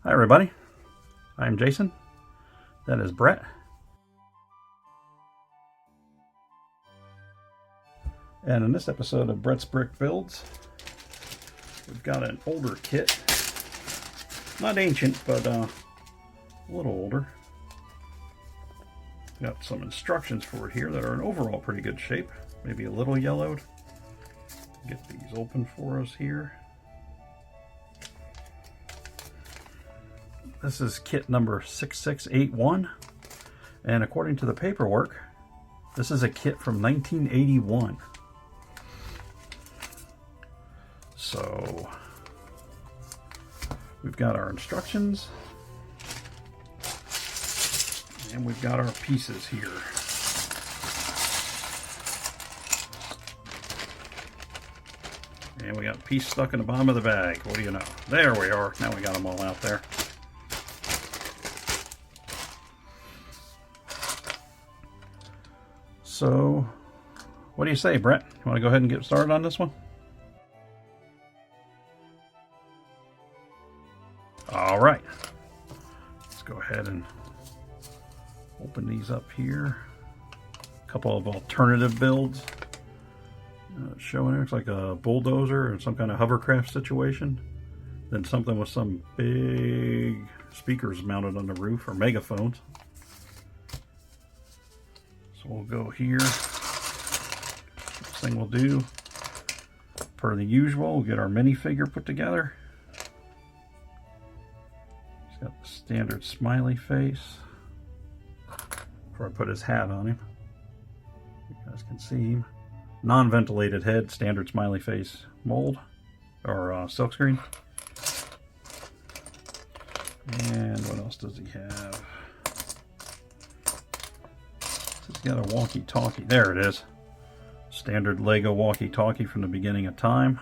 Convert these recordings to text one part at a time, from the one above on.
Hi everybody, I'm Jason, that is Brett, and in this episode of Brett's Brick Builds, we've got an older kit, not ancient, but a little older. Got some instructions for it here that are in overall pretty good shape, maybe a little yellowed. Get these open for us here. This is kit number 6681, and according to the paperwork, this is a kit from 1981. So we've got our instructions, and we've got our pieces here. And we got a piece stuck in the bottom of the bag. What do you know? There we are. Now we got them all out there. So, what do you say, Brett? You want to go ahead and get started on this one? All right. Let's go ahead and open these up here. A couple of alternative builds. Showing here, it's like a bulldozer or some kind of hovercraft situation. Then something with some big speakers mounted on the roof, or megaphones. So we'll go here. First thing we'll do, per the usual, we'll get our minifigure put together. He's got the standard smiley face. Before I put his hat on him, you guys can see him. Non-ventilated head, standard smiley face mold, or silkscreen. And what else does he have? He's got a walkie-talkie. There it is. Standard Lego walkie-talkie from the beginning of time.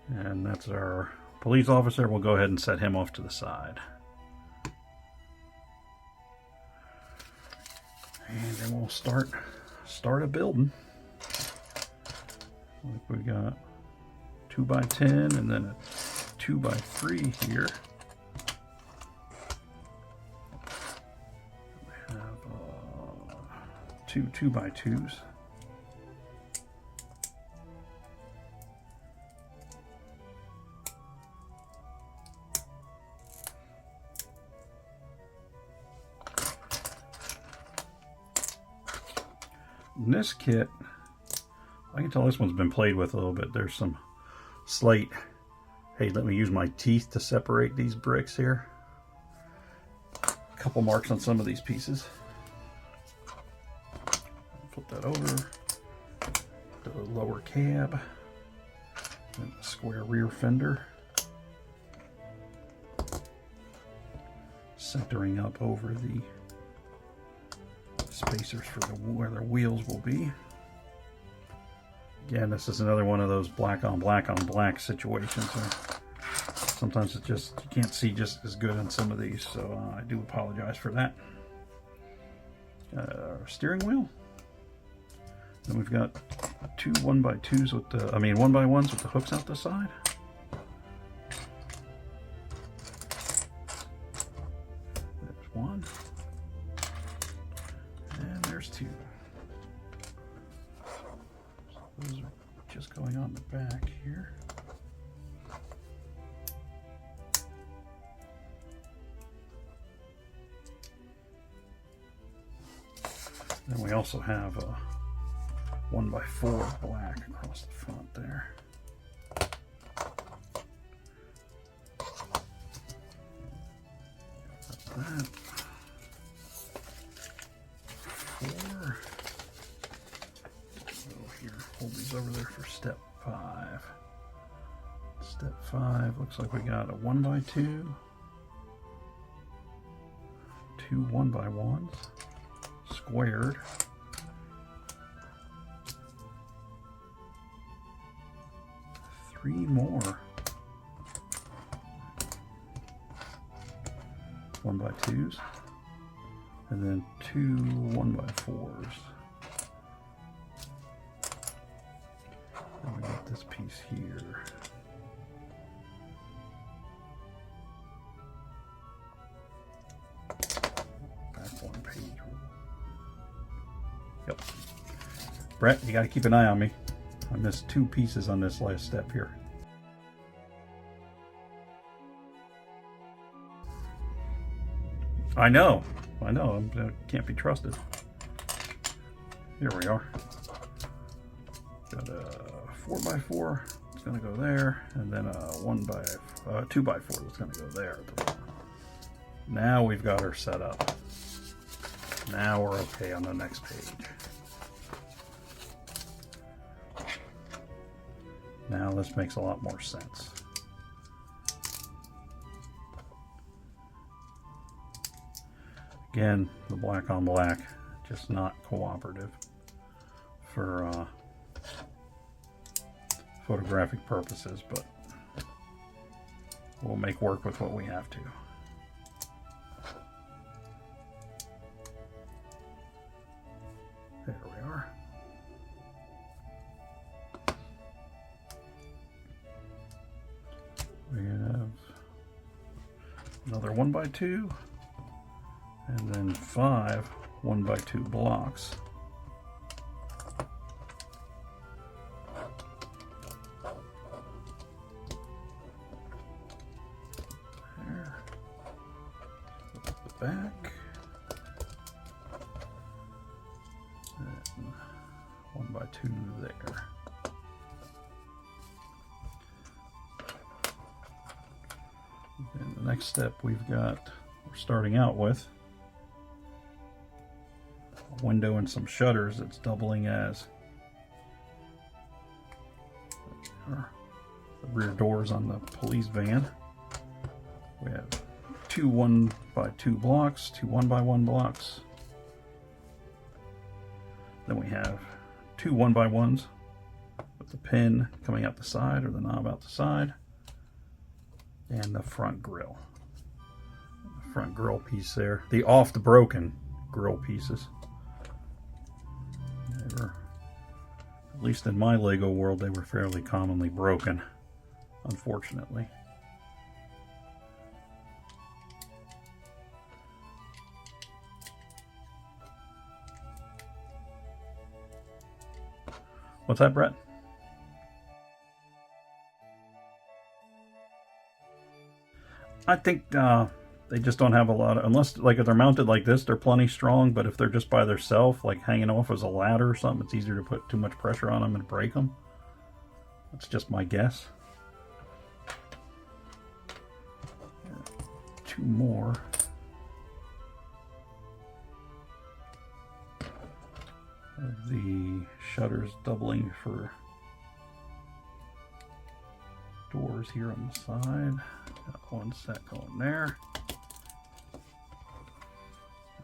And that's our police officer. We'll go ahead and set him off to the side. And then we'll start a building. Like we got 2x10 and then a 2x3 here. We have two 2x2s. In this kit, I can tell this one's been played with a little bit. There's some slight, hey, let me use my teeth to separate these bricks here. A couple marks on some of these pieces. Flip that over. The lower cab. And the square rear fender. Centering up over the spacers for where their wheels will be. Again, this is another one of those black on black situations where sometimes it just, you can't see just as good on some of these, so I do apologize for that. Steering wheel. Then we've got two 1x2s with the, 1x1s with the hooks out the side. There's one. And there's two. So those are just going on the back here. Then we also have a 1x4 black across the front there. Got that. 4. So here, hold these over there for step 5. Step 5 looks like we got a 1x2, 2 1x1s, squared. 3 more 1x2s, and then 2 1x4s. Then we got this piece here. Brett, you got to keep an eye on me. I missed 2 pieces on this last step here. I know, I can't be trusted. Here we are. Got a 4x4. It's gonna go there, and then a 2x4 that's gonna go there. Now we've got her set up. Now we're okay on the next page. Now this makes a lot more sense. Again, the black on black, just not cooperative for photographic purposes, but we'll make work with what we have to. There we are. We have another 1x2, and then 5 1x2 blocks. There. The back. And 1x2 there. And the next step we're starting out with a window and some shutters that's doubling as the rear doors on the police van. We have 2 1x2 blocks, 2 1x1 blocks. Then we have 2 1x1s with the pin coming out the side, or the knob out the side, and the front grille. The front grille piece there, the broken grille pieces. They were, at least in my Lego world, they were fairly commonly broken, unfortunately. What's that, Brett? I think they just don't have a lot of, unless like if they're mounted like this, they're plenty strong, but if they're just by themselves, like hanging off as a ladder or something, it's easier to put too much pressure on them and break them. That's just my guess. 2 more. Of the shutters doubling for doors here on the side. Got 1 set going there.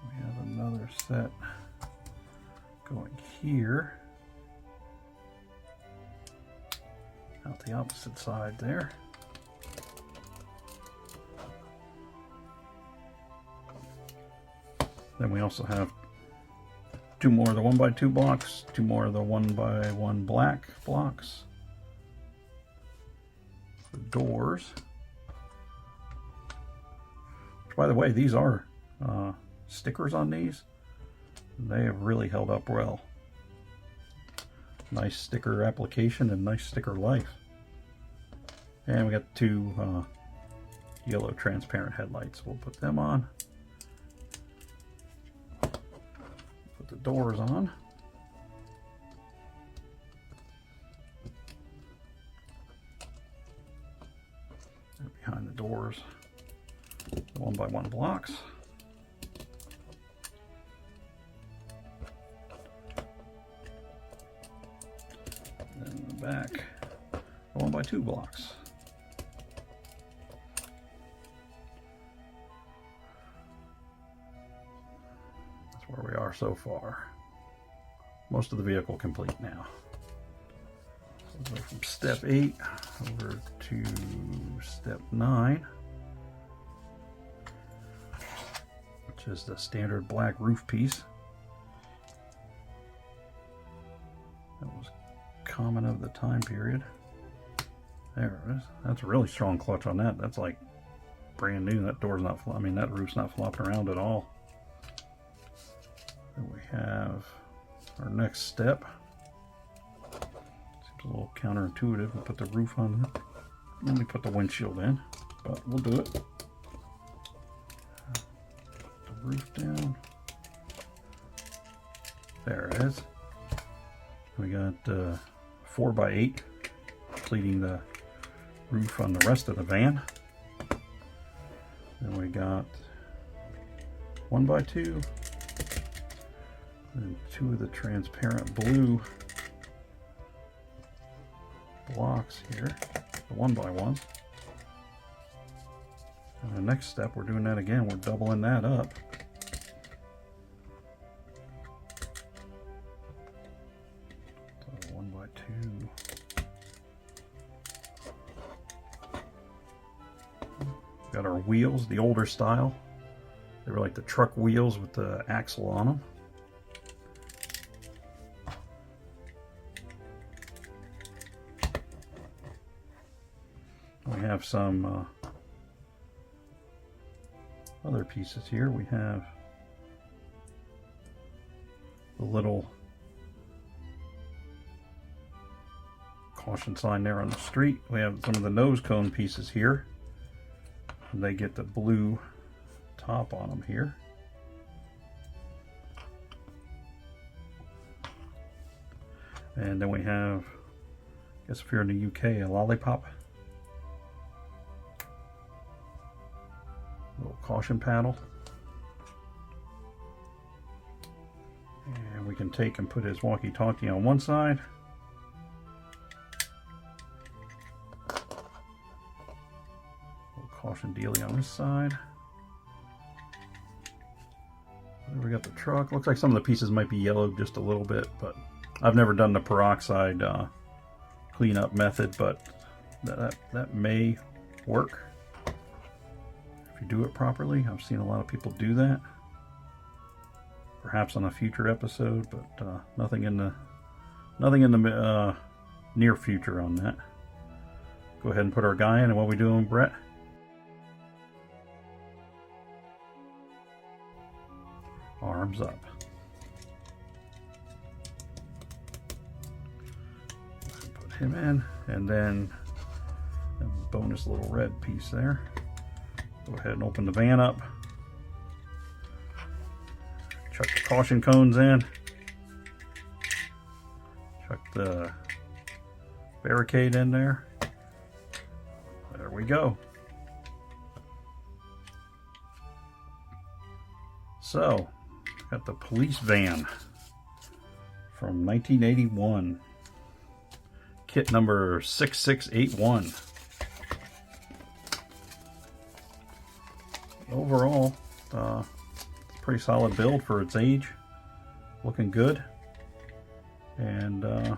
We have another set going here. Out the opposite side there. Then we also have 2 more of the 1x2 blocks, 2 more of the 1x1 black blocks. The doors. Which, by the way, these are stickers on these. They have really held up well. Nice sticker application and nice sticker life. And we got 2 yellow transparent headlights. We'll put them on. Put the doors on. And behind the doors, the 1x1 blocks. And in the back, the 1x2 blocks. Where we are so far. Most of the vehicle complete now. So we'll go from step 8 over to step 9, which is the standard black roof piece. That was common of the time period. There it is. That's a really strong clutch on that. That's like brand new. That door's not, I mean, that roof's not flopping around at all. Then we have our next step, a little counterintuitive. We'll put the roof on there. Let me put the windshield in, but we'll do it. Put the roof down. There it is. We got 4x8 completing the roof on the rest of the van. Then we got 1x2 and 2 of the transparent blue blocks here, the 1x1s. And the next step, we're doing that again. We're doubling that up. So 1x2. Got our wheels, the older style. They were like the truck wheels with the axle on them. We have some other pieces here. We have the little caution sign there on the street. We have some of the nose cone pieces here. And they get the blue top on them here. And then we have, I guess if you're in the UK, a lollipop. Little caution paddle. And we can take and put his walkie-talkie on one side. Caution dealie on this side. There we got the truck. Looks like some of the pieces might be yellowed just a little bit, but I've never done the peroxide cleanup method, but that may work if you do it properly. I've seen a lot of people do that. Perhaps on a future episode, but nothing in the near future on that. Go ahead and put our guy in, and what we doing, Brett? Arms up. Put him in, and then a bonus little red piece there. Go ahead and open the van up. Chuck the caution cones in. Chuck the barricade in there. There we go. So, got the police van from 1981, kit number 6681. Overall, it's a pretty solid build for its age. Looking good. And I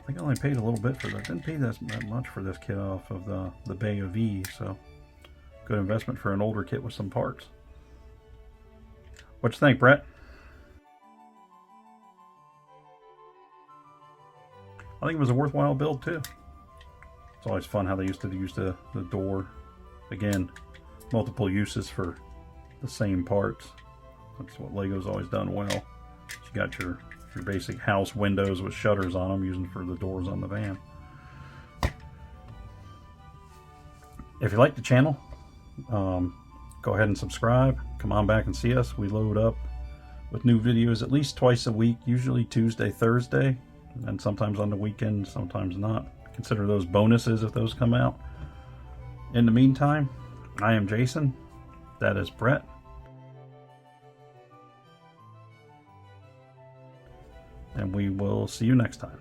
think I only paid a little bit for that. Didn't pay that much for this kit off of the Bay of E, so good investment for an older kit with some parts. What you think, Brett? I think it was a worthwhile build too. It's always fun how they used to use the door. Again, multiple uses for the same parts. That's what Lego's always done well. You got your basic house windows with shutters on them, using for the doors on the van. If you like the channel, go ahead and subscribe. Come on back and see us. We load up with new videos at least twice a week, usually Tuesday, Thursday, and sometimes on the weekend, sometimes not. Consider those bonuses if those come out. In the meantime, I am Jason. That is Brett. And we will see you next time.